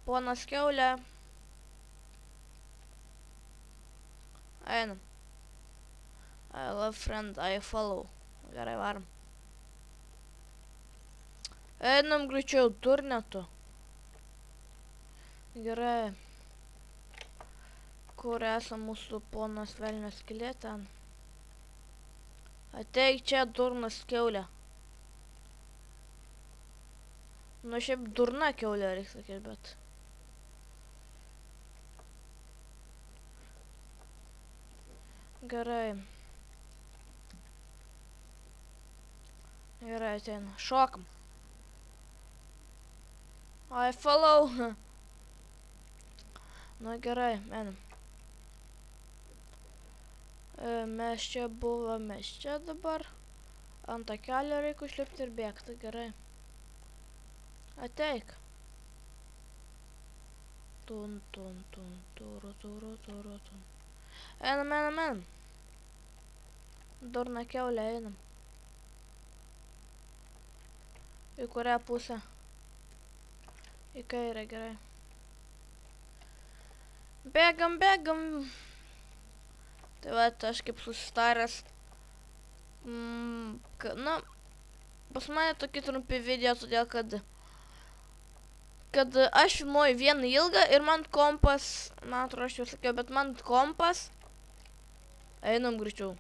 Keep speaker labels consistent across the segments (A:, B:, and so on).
A: Ponas kiaulė. Einam. I love friend, I follow. Gerai, varom. Einam greičiau, turnetu. Gerai. Kur esam mūsų ponas velnias skylė ten? Ateik čia, durnas kiaulė. Nu, šiaip durna kiaulė, reikia sakyti, bet... Gerai. Gerai, ateina. Šokam. I follow. Nu, gerai, einam. Mes čia buvome, čia dabar. Ant to kelio reikia užlipti ir bėgti, gerai. Ateik. Tun, tun, tun, turu, turu, turu, tun. Einam, einam, einam. Durna kiaulė, einam. Į kurią pusę? Į kairę, gerai. Bėgam, bėgam. Tai va, aš kaip susitaręs. Na, pas mane tokie trumpi video, todėl kad aš filmuoju vieną ilgą ir man kompas, man atrodo, aš jau sakiau, bet man kompas, einam greičiau.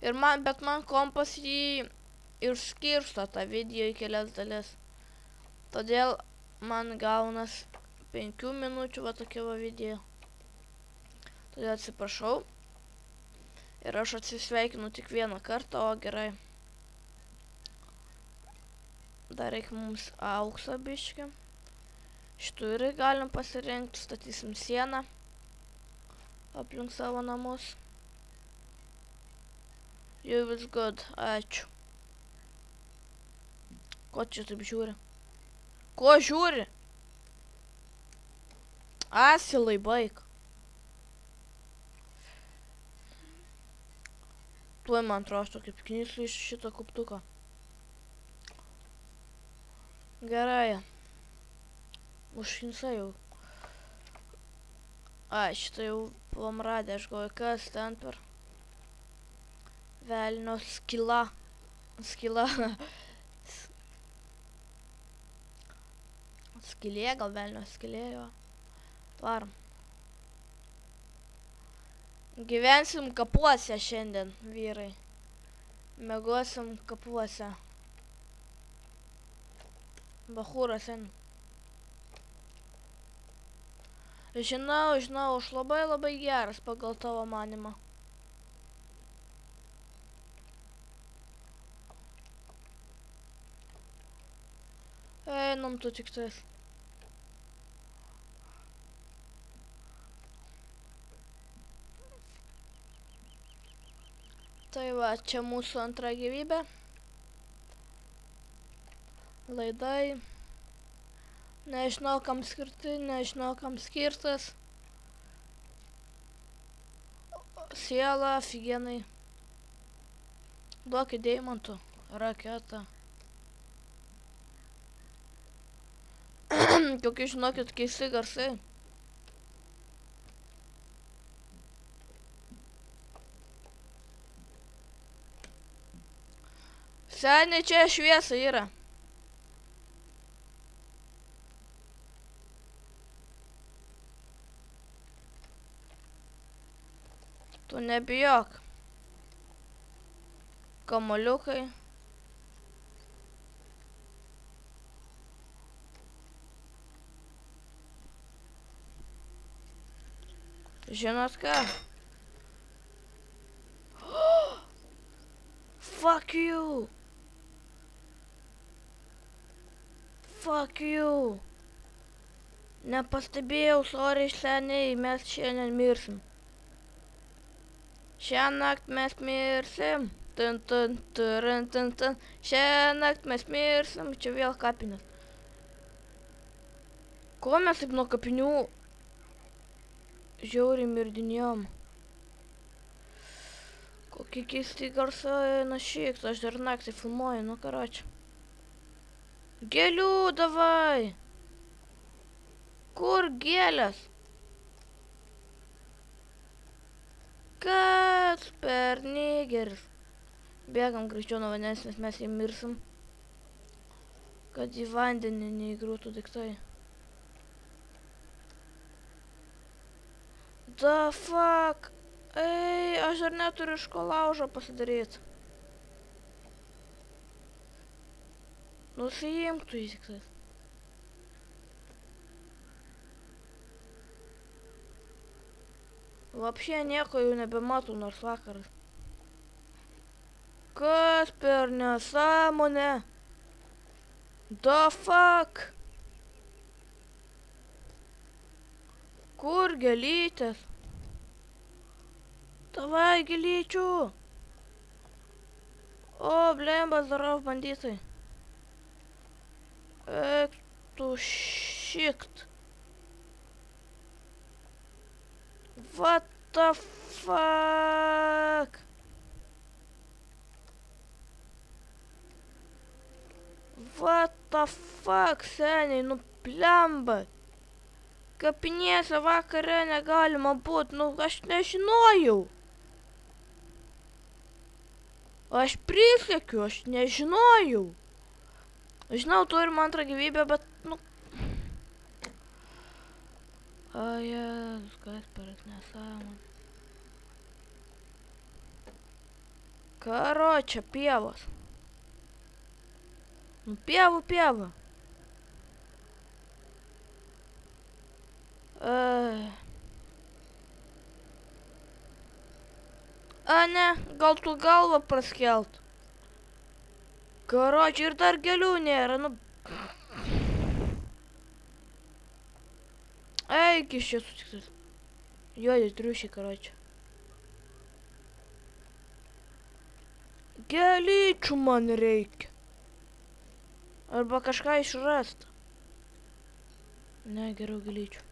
A: Bet man kompas jį išskirsto tą video į kelias dalis. Todėl man gaunas 5 minučių va tokie va video. Todėl atsiprašau. Ir aš atsisveikinu tik vieną kartą, o gerai. Dar reikia mums aukso biškį. Šitų irgi galim pasirinkti, statysim sieną aplink savo namus. You is good, ačiū. Ko čia taip žiūri? Ko žiūri? Asilai, baik. Tuoj man atrodo kaip knysliu iš šito kuptuko. Gerai. Užknisa jau. Šitą jau buvom radę, aš galvoju, kas ten per velnio skila. Skila. Skylė, gal velnio skylė jo. Varom. Gyvensim kapuose šiandien, vyrai. Miegosim kapuose. Bachūras eina. Žinau, aš labai geras pagal tavo manimą. Einam tu tik tais. Tai va, čia mūsų antra gyvybė. Laidai. Nežinau, kam skirti, nežinau, kam skirtas. Siela, figenai. Duokit deimantų, raketą. Kokie, žinokit, keisti garsai. Seniai, čia šviesa yra. Tu nebijok. Kamoliukai. Žinot ką? Fuck you. Fuck you. Nepastebėjau, sorry, seniai, mes šiandien mirsim. Šią naktį mes mirsim. Tun, tun, turun, tun, tun. Šią naktį mes mirsim. Čia vėl kapinės. Ko mes taip nuo kapinių žiauriai mirdinėjom? Kokie keisti garsai, na šiek, aš dar naktį filmuoju, nu karočią. Gėlių davai. Kur gėlės? Kas per nigeris? Bėgam greičiau nuo vandens, nes mes įmirsim. Kad į vandenį neįgrūtų daiktai. The fuck? Ei, aš dar neturiu iš ko laužo pasidaryti. Nusiimk tu įsiktais. Vapšė nieko jau nebematau, nors vakaras. Kas per nesąmonę? The fuck? Kur gėlytės? Davai gėlyčių. O, blemba, zdarov banditai. Ek tu shikt. What the fuck? What the fuck, seniai, nu blemba. Kapinėse vakare negalima būt, nu aš nežinojau. Aš prisiekiu, aš nežinojau. Žinau, turim antrą gyvybę, bet, nu... O, Jėzus, kas per nesąmonė. Karočią, pievos. Nu, pieva. A, ne, gal tu galvą praskelt. Karočią, ir dar gėlių nėra, nu... Eik iš čia sutiktas. Juodi triušiai, karočią. Gėlyčių man reikia. Arba kažką išrast. Ne, geriau gėlyčių.